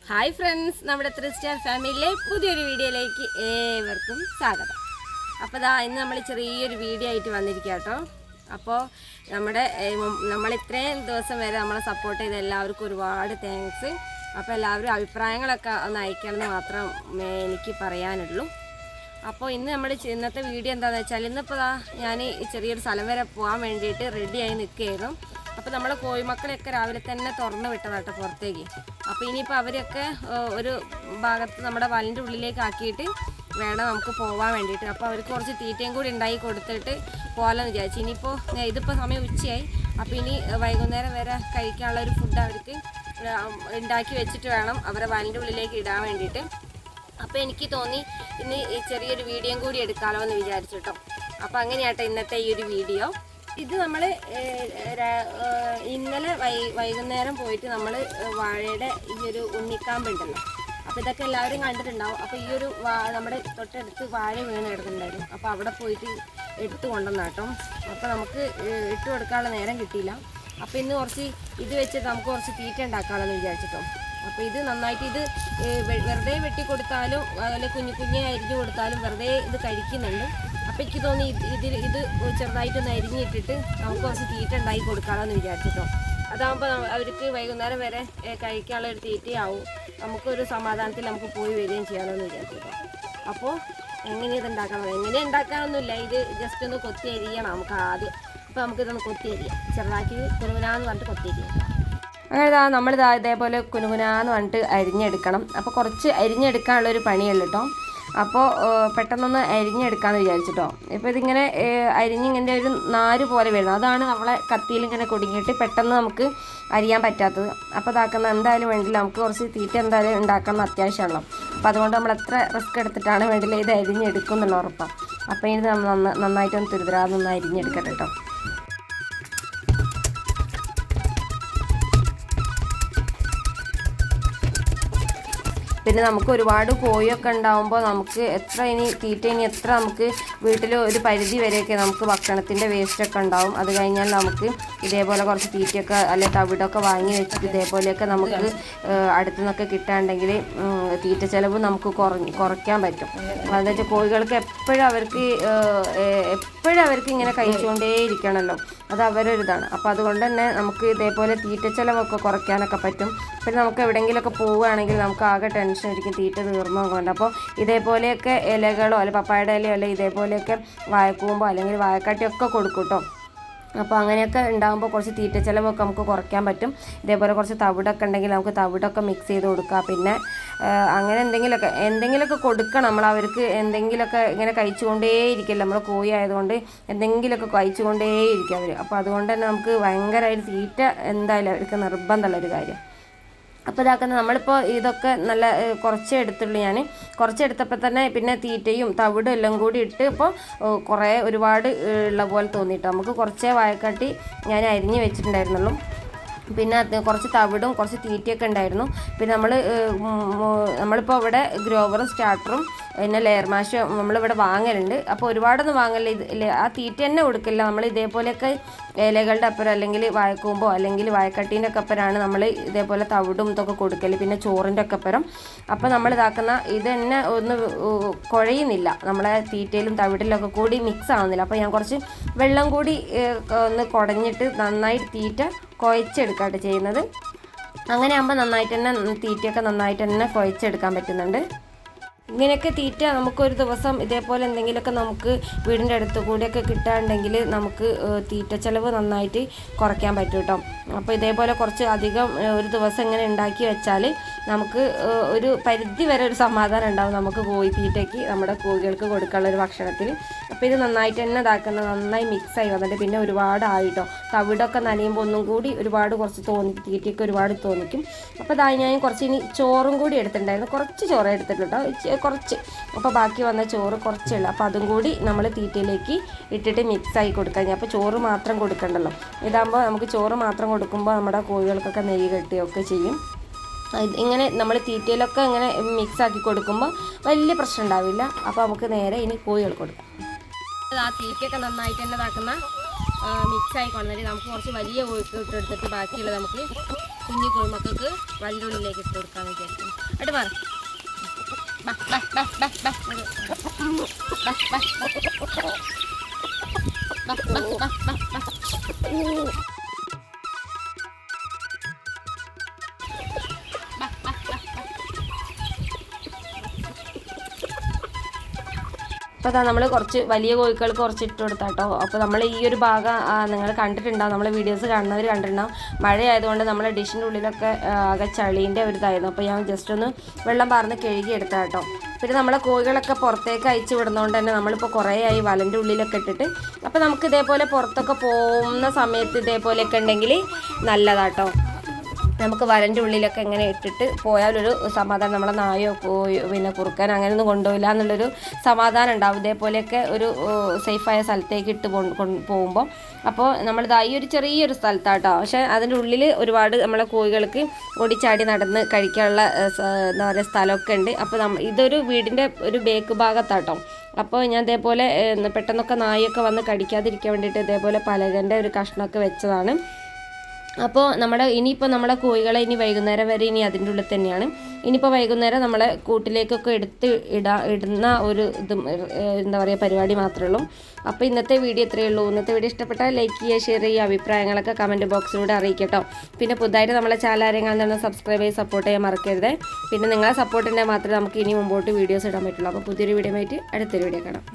Hi friends, നമ്മുടെ 3 star ഫാമിലിയിലെ പുതിയൊരു വീഡിയോയിലേക്ക് ഏവർക്കും സ്വാഗതം. അപ്പോൾ ഇന്ന് നമ്മൾ ചെറിയൊരു വീഡിയോ ആയിട്ട് വന്നിരിക്കുക കേട്ടോ. അപ്പോൾ നമ്മൾ ഇത്രയും ദിവസം വരെ നമ്മളെ സപ്പോർട്ട് ചെയ്ത എല്ലാവർക്കും ഒരുപാട് താങ്ക്സ്. അപ്പോൾ എല്ലാവരും അഭിപ്രായങ്ങളൊക്കെ ഒന്ന് അയക്കണമെന്ന് മാത്രം എനിക്ക് പറയാനുള്ളൂ. അപ്പോൾ ഇന്നത്തെ വീഡിയോ എന്താണെന്ന് വെച്ചാൽ, ഇന്നിപ്പോൾ ഞാൻ ചെറിയൊരു സ്ഥലം വരെ പോകാൻ വേണ്ടിയിട്ട് റെഡിയായി നിൽക്കുകയായിരുന്നു. അപ്പോൾ നമ്മൾ കോഴിമക്കളെയൊക്കെ രാവിലെ തന്നെ തുറന്ന് വിട്ടതാട്ടോ പുറത്തേക്ക്. അപ്പോൾ ഇനിയിപ്പോൾ അവരൊക്കെ ഒരു ഭാഗത്ത് നമ്മുടെ വലൻ്റെ ഉള്ളിലേക്ക് ആക്കിയിട്ട് വേണം നമുക്ക് പോകാൻ വേണ്ടിയിട്ട്. അപ്പോൾ അവർക്ക് കുറച്ച് തീറ്റയും കൂടി ഉണ്ടാക്കി കൊടുത്തിട്ട് പോകാമെന്ന് വിചാരിച്ചു. ഇനിയിപ്പോൾ ഇതിപ്പോൾ സമയം ഉച്ചയായി. അപ്പോൾ ഇനി വൈകുന്നേരം വരെ കഴിക്കാനുള്ള ഒരു ഫുഡ് അവർക്ക് ഉണ്ടാക്കി വെച്ചിട്ട് വേണം അവരെ വലൻ്റെ ഉള്ളിലേക്ക് ഇടാൻ വേണ്ടിയിട്ട്. അപ്പോൾ എനിക്ക് തോന്നി ഇന്ന് ഈ ചെറിയൊരു വീഡിയോയും കൂടി എടുക്കാമല്ലോ എന്ന് വിചാരിച്ചു കേട്ടോ. അപ്പോൾ അങ്ങനെയാട്ടോ ഇന്നത്തെ ഈ ഒരു വീഡിയോ. ഇത് നമ്മൾ ഇന്നലെ വൈകുന്നേരം പോയിട്ട് നമ്മൾ വാഴയുടെ ഈ ഒരു ഉണ്ണിക്കാമ്പുണ്ടല്ലോ, അപ്പോൾ ഇതൊക്കെ എല്ലാവരും കണ്ടിട്ടുണ്ടാവും. അപ്പോൾ ഈ ഒരു നമ്മുടെ തൊട്ടടുത്ത് വാഴ വീണ് കിടക്കുന്നുണ്ടായിരുന്നു. അപ്പോൾ അവിടെ പോയിട്ട് എടുത്തു കൊണ്ടുവന്നാട്ടോ. അപ്പോൾ നമുക്ക് ഇട്ട് കൊടുക്കാനുള്ള നേരം കിട്ടിയില്ല. അപ്പോൾ ഇന്ന് കുറച്ച് ഇത് വെച്ചിട്ട് നമുക്ക് കുറച്ച് തീറ്റ ഉണ്ടാക്കാമെന്ന് വിചാരിച്ചിട്ടോ. അപ്പോൾ ഇത് നന്നായിട്ട് ഇത് വെറുതെ വെട്ടി കൊടുത്താലും അല്ലെങ്കിൽ കുഞ്ഞു അരിഞ്ഞു കൊടുത്താലും വെറുതെ ഇത് കഴിക്കുന്നുണ്ട്. അപ്പോൾ എനിക്ക് തോന്നി ഇത് ചെറുതായിട്ടൊന്ന് അരിഞ്ഞിട്ടിട്ട് നമുക്ക് കുറച്ച് തീറ്റ ഉണ്ടാക്കി കൊടുക്കാമെന്ന് വിചാരിച്ചിട്ടോ. അതാകുമ്പോൾ അവർക്ക് വൈകുന്നേരം വരെ കഴിക്കാനുള്ള ഒരു തീറ്റയാവും. നമുക്കൊരു സമാധാനത്തിൽ നമുക്ക് പോയി വരികയും ചെയ്യാമെന്ന് വിചാരിച്ചിട്ടോ. അപ്പോൾ എങ്ങനെ ഇത് ഉണ്ടാക്കാനൊന്നുമില്ല. ഇത് ജസ്റ്റ് ഒന്ന് കൊത്തി അരിയണം നമുക്ക് ആദ്യം. അപ്പോൾ നമുക്കിതൊന്ന് കൊത്തി അരിയാം, ചെറുതാക്കി കുനുകുനാന്ന് പറഞ്ഞിട്ട് കൊത്തി അരിയാം. അങ്ങനെ നമ്മളിതാ ഇതേപോലെ കുനുകുനാന്ന് പറഞ്ഞിട്ട് അരിഞ്ഞെടുക്കണം. അപ്പോൾ കുറച്ച് അരിഞ്ഞെടുക്കാനുള്ളൊരു പണിയുള്ളൂ കേട്ടോ. അപ്പോൾ പെട്ടെന്നൊന്ന് അരിഞ്ഞെടുക്കാമെന്ന് വിചാരിച്ചിട്ടോ. ഇപ്പോൾ ഇതിങ്ങനെ അരിഞ്ഞിങ്ങനെ ഒരു നാര് പോലെ വരുന്നത്, അതാണ് നമ്മളെ കത്തിയിൽ ഇങ്ങനെ കുടുങ്ങിയിട്ട് പെട്ടെന്ന് നമുക്ക് അരിയാൻ പറ്റാത്തത്. അപ്പോൾ ഇതാക്കുന്ന എന്തായാലും വേണ്ടില്ല, നമുക്ക് കുറച്ച് തീറ്റ എന്തായാലും ഉണ്ടാക്കണം അത്യാവശ്യമാണല്ലോ. അപ്പോൾ അതുകൊണ്ട് നമ്മൾ എത്ര റിസ്ക് എടുത്തിട്ടാണ് വേണ്ടില്ല ഇത് അരിഞ്ഞെടുക്കും എന്നുള്ള ഉറപ്പാണ്. അപ്പോൾ ഇത് നന്നായിട്ടൊന്ന് തുരുതുരാന്നൊന്ന് അരിഞ്ഞെടുക്കട്ടെ കേട്ടോ. പിന്നെ നമുക്ക് ഒരുപാട് കോഴിയൊക്കെ ഉണ്ടാകുമ്പോൾ നമുക്ക് തീറ്റ എത്ര നമുക്ക് വീട്ടിൽ ഒരു പരിധി വരെയൊക്കെ നമുക്ക് ഭക്ഷണത്തിൻ്റെ വേസ്റ്റൊക്കെ ഉണ്ടാവും. അത് കഴിഞ്ഞാൽ നമുക്ക് ഇതേപോലെ കുറച്ച് തീറ്റയൊക്കെ അല്ലെങ്കിൽ തവിടൊക്കെ വാങ്ങി വെച്ചിട്ട് ഇതേപോലെയൊക്കെ നമുക്ക് അടുത്തു നിന്നൊക്കെ കിട്ടാണ്ടെങ്കിൽ തീറ്റ ചിലവ് നമുക്ക് കുറയ്ക്കാൻ പറ്റും. അതെന്ന് വെച്ചാൽ കോഴികൾക്ക് എപ്പോഴും അവർക്ക് ഇങ്ങനെ കഴിച്ചുകൊണ്ടേ ഇരിക്കണമല്ലോ, അത് അവരൊരിതാണ്. അപ്പോൾ അതുകൊണ്ട് തന്നെ നമുക്ക് ഇതേപോലെ തീറ്റ ചിലവൊക്കെ കുറയ്ക്കാനൊക്കെ പറ്റും. പിന്നെ നമുക്ക് എവിടെയെങ്കിലുമൊക്കെ പോവുകയാണെങ്കിൽ നമുക്ക് ആകെ ടെൻഷൻ ആയിരിക്കും തീറ്റ തീർന്നോ കൊണ്ട്. അപ്പോൾ ഇതേപോലെയൊക്കെ ഇലകളോ അല്ലെങ്കിൽ പപ്പായയുടെ ഇലയോ അല്ലെങ്കിൽ ഇതേപോലെയൊക്കെ വാഴക്കൂമ്പോ അല്ലെങ്കിൽ വാഴക്കാട്ടിയൊക്കെ കൊടുക്കും കേട്ടോ. അപ്പോൾ അങ്ങനെയൊക്കെ ഉണ്ടാകുമ്പോൾ കുറച്ച് തീറ്റ ചിലവൊക്കെ നമുക്ക് കുറയ്ക്കാൻ പറ്റും. ഇതേപോലെ കുറച്ച് തവിടൊക്കെ ഉണ്ടെങ്കിൽ നമുക്ക് തവിടൊക്കെ മിക്സ് ചെയ്ത് കൊടുക്കുക. പിന്നെ അങ്ങനെ എന്തെങ്കിലുമൊക്കെ കൊടുക്കണം നമ്മൾ അവർക്ക്. എന്തെങ്കിലുമൊക്കെ ഇങ്ങനെ കഴിച്ചുകൊണ്ടേ ഇരിക്കില്ല, നമ്മൾ കോഴി ആയതുകൊണ്ട് എന്തെങ്കിലുമൊക്കെ കഴിച്ചുകൊണ്ടേ ഇരിക്കും അവർ. അപ്പോൾ അതുകൊണ്ട് തന്നെ നമുക്ക് ഭയങ്കരമായിട്ട് തീറ്റ എന്തായാലും അവർക്ക് നിർബന്ധമുള്ളൊരു കാര്യം. അപ്പോൾ നമ്മളിപ്പോൾ ഇതൊക്കെ നല്ല കുറച്ചേ എടുത്തുള്ളൂ. ഞാൻ കുറച്ചെടുത്തപ്പോൾ തന്നെ പിന്നെ തീറ്റയും തവിടും എല്ലാം കൂടി ഇട്ട് ഇപ്പോൾ ഒരുപാട് ഉള്ള പോലെ തോന്നിയിട്ട് നമുക്ക് കുറച്ചേ വാഴക്കാട്ടി ഞാൻ അരിഞ്ഞ് വെച്ചിട്ടുണ്ടായിരുന്നുള്ളൂ. പിന്നെ കുറച്ച് തവിടും കുറച്ച് തീറ്റയൊക്കെ ഉണ്ടായിരുന്നു. പിന്നെ നമ്മളിപ്പോൾ ഇവിടെ ഗ്രോവറും സ്റ്റാർട്ടറും പിന്നെ ലെയർ മാഷും നമ്മളിവിടെ വാങ്ങലുണ്ട്. അപ്പോൾ ഒരുപാടൊന്നും വാങ്ങലില്ല, ആ തീറ്റ തന്നെ കൊടുക്കില്ല. നമ്മൾ ഇതേപോലെയൊക്കെ ഇലകളുടെ അപ്പുറം അല്ലെങ്കിൽ വാഴക്കൂമ്പോ അല്ലെങ്കിൽ വാഴക്കട്ടീൻ്റെ ഒക്കെ അപ്പുറമാണ് നമ്മൾ ഇതേപോലെ തവിടും ഇതൊക്കെ കൊടുക്കൽ, പിന്നെ ചോറിൻ്റെ ഒക്കെ അപ്പുറം. അപ്പോൾ നമ്മൾ ഇത് തന്നെ ഒന്ന് കുഴയുന്നില്ല, നമ്മളെ തീറ്റയിലും തവിടിലൊക്കെ കൂടി മിക്സ് ആവുന്നില്ല. അപ്പോൾ ഞാൻ കുറച്ച് വെള്ളം കൂടി ഒന്ന് കുടഞ്ഞിട്ട് നന്നായി തീറ്റ കുഴച്ചെടുക്കാട്ട് ചെയ്യുന്നത്. അങ്ങനെ ആകുമ്പോൾ നന്നായിട്ട് തന്നെ തീറ്റയൊക്കെ നന്നായിട്ട് തന്നെ കുഴച്ചെടുക്കാൻ പറ്റുന്നുണ്ട്. ഇങ്ങനെയൊക്കെ തീറ്റ നമുക്കൊരു ദിവസം ഇതേപോലെ എന്തെങ്കിലുമൊക്കെ നമുക്ക് വീടിൻ്റെ അടുത്ത് കൂടെയൊക്കെ കിട്ടാണ്ടെങ്കിൽ നമുക്ക് തീറ്റ ചിലവ് നന്നായിട്ട് കുറയ്ക്കാൻ പറ്റും കേട്ടോ. അപ്പോൾ ഇതേപോലെ കുറച്ച് അധികം ഒരു ദിവസം ഇങ്ങനെ ഉണ്ടാക്കി വെച്ചാൽ നമുക്ക് ഒരു പരിധി വരെ ഒരു സമാധാനം ഉണ്ടാവും നമുക്ക് കോഴി തീറ്റയ്ക്ക്, നമ്മുടെ കോഴികൾക്ക് കൊടുക്കാനുള്ള ഒരു ഭക്ഷണത്തിൽ. അപ്പോൾ ഇത് നന്നായിട്ട് തന്നെ നന്നായി മിക്സായി വന്നിട്ട് പിന്നെ ഒരുപാട് ആയിട്ടോ. തവിടൊക്കെ നനയുമ്പോൾ ഒന്നും കൂടി കുറച്ച് തീറ്റയൊക്കെ ഒരുപാട് തോന്നിക്കും. അപ്പോൾ ഞാൻ കുറച്ച് ഇനി ചോറും കൂടി എടുത്തിട്ടുണ്ടായിരുന്നു, കുറച്ച് ചോറ് എടുത്തിട്ടുണ്ടോ കുറച്ച്. അപ്പോൾ ബാക്കി വന്ന ചോറ് കുറച്ചുള്ളൂ. അപ്പോൾ അതും കൂടി നമ്മൾ തീറ്റയിലേക്ക് ഇട്ടിട്ട് മിക്സായി കൊടുക്കാൻ. അപ്പോൾ ചോറ് മാത്രം കൊടുക്കണ്ടല്ലോ. ഇതാകുമ്പോൾ നമുക്ക് ചോറ് മാത്രം കൊടുക്കുമ്പോൾ നമ്മുടെ കോഴികൾക്കൊക്കെ നെയ്യ് കെട്ടുകയൊക്കെ ചെയ്യും. ഇങ്ങനെ നമ്മൾ തീറ്റയിലൊക്കെ ഇങ്ങനെ മിക്സാക്കി കൊടുക്കുമ്പോൾ വലിയ പ്രശ്നം ഉണ്ടാവില്ല. അപ്പോൾ നമുക്ക് നേരെ ഇനി കോഴികൾ കൊടുക്കാം. ആ തീറ്റയൊക്കെ നന്നായിട്ട് തന്നെ മിക്സായി കൊണ്ടുവന്നിട്ട് നമുക്ക് കുറച്ച് വലിയ കോഴിക്ക് ഇട്ടെടുത്തിട്ട് ബാക്കിയുള്ളത് നമുക്ക് കുഞ്ഞു കോഴിമക്കൾക്ക് വല്ലുള്ളിലേക്ക് ഇട്ട് കൊടുക്കാമെന്ന് വിചാരിക്കും. ഇട്ട് മാറി അപ്പോൾ അതാ നമ്മൾ കുറച്ച് വലിയ കോഴികൾക്ക് കുറച്ച് ഇട്ട് കൊടുത്താട്ടോ. അപ്പോൾ നമ്മൾ ഈ ഒരു ഭാഗം നിങ്ങൾ കണ്ടിട്ടുണ്ടാവും, നമ്മളെ വീഡിയോസ് കാണുന്നവർ കണ്ടിട്ടുണ്ടാവും. മഴയായതുകൊണ്ട് നമ്മളെ ഡിഷിൻ്റെ ഉള്ളിലൊക്കെ ആകെ ചളീൻ്റെ ഒരു ഇതായിരുന്നു. അപ്പോൾ ഞാൻ ജസ്റ്റ് ഒന്ന് വെള്ളം പാർന്ന് കഴുകി എടുത്താൽ കേട്ടോ. പിന്നെ നമ്മളെ കോഴികളൊക്കെ പുറത്തേക്ക് അയച്ചു വിടുന്നതുകൊണ്ട് തന്നെ നമ്മളിപ്പോൾ കുറേ ആയി വലൻ്റെ ഉള്ളിലൊക്കെ ഇട്ടിട്ട്. അപ്പോൾ നമുക്ക് ഇതേപോലെ പുറത്തൊക്കെ പോകുന്ന സമയത്ത് ഇതേപോലെയൊക്കെ ഉണ്ടെങ്കിൽ നല്ലതാട്ടോ. നമുക്ക് വലൻ്റെ ഉള്ളിലൊക്കെ ഇങ്ങനെ ഇട്ടിട്ട് പോയാലൊരു സമാധാനം, നമ്മളെ നായോ പിന്നെ കുറുക്കൻ അങ്ങനെയൊന്നും കൊണ്ടുപോയില്ല എന്നുള്ളൊരു സമാധാനം ഉണ്ടാവും. ഇതേപോലെയൊക്കെ ഒരു സേഫായ സ്ഥലത്തേക്ക് ഇട്ട് പോകുമ്പോൾ. അപ്പോൾ നമ്മളിതാ ഈ ഒരു ചെറിയൊരു സ്ഥലത്താട്ടോ, പക്ഷേ അതിൻ്റെ ഉള്ളിൽ ഒരുപാട് നമ്മളെ കോഴികൾക്ക് ഓടിച്ചാടി നടന്ന് കഴിക്കാനുള്ള എന്താ പറയുക സ്ഥലമൊക്കെ ഉണ്ട്. അപ്പോൾ ഇതൊരു വീടിൻ്റെ ഒരു ബേക്ക് ഭാഗത്താട്ടോ. അപ്പോൾ ഞാൻ ഇതേപോലെ പെട്ടെന്നൊക്കെ നായൊക്കെ വന്ന് കടിക്കാതിരിക്കാൻ വേണ്ടിയിട്ട് ഇതേപോലെ പലകൻ്റെ ഒരു കഷ്ണമൊക്കെ വെച്ചതാണ്. അപ്പോൾ ഇനിയിപ്പോൾ നമ്മളെ കോഴികളെ ഇനി വൈകുന്നേരം വരെ ഇനി അതിൻ്റെ ഉള്ളിൽ തന്നെയാണ്. ഇനിയിപ്പോൾ വൈകുന്നേരം നമ്മളെ കൂട്ടിലേക്കൊക്കെ ഇടുന്ന ഒരു എന്താ പറയുക പരിപാടി മാത്രമേ ഉള്ളൂ. അപ്പോൾ ഇന്നത്തെ വീഡിയോ ഇത്രയേ ഉള്ളൂ. ഇന്നത്തെ വീഡിയോ ഇഷ്ടപ്പെട്ടാൽ ലൈക്ക് ചെയ്യുക, ഷെയർ ചെയ്യുക, അഭിപ്രായങ്ങളൊക്കെ കമൻറ്റ് ബോക്സിലൂടെ അറിയിക്കട്ടോ. പിന്നെ പുതുതായിട്ട് നമ്മളെ ചാനൽ ആരെങ്കിലും തന്നെ സബ്സ്ക്രൈബ് ചെയ്ത് സപ്പോർട്ട് ചെയ്യാൻ മറക്കരുത്. പിന്നെ നിങ്ങളെ സപ്പോർട്ടിൻ്റെ മാത്രമേ നമുക്ക് ഇനി മുമ്പോട്ട് വീഡിയോസ് ഇടാൻ പറ്റുള്ളൂ. അപ്പോൾ പുതിയൊരു വീഡിയോ ആയിട്ട് അടുത്തൊരു വീഡിയോ കാണാം.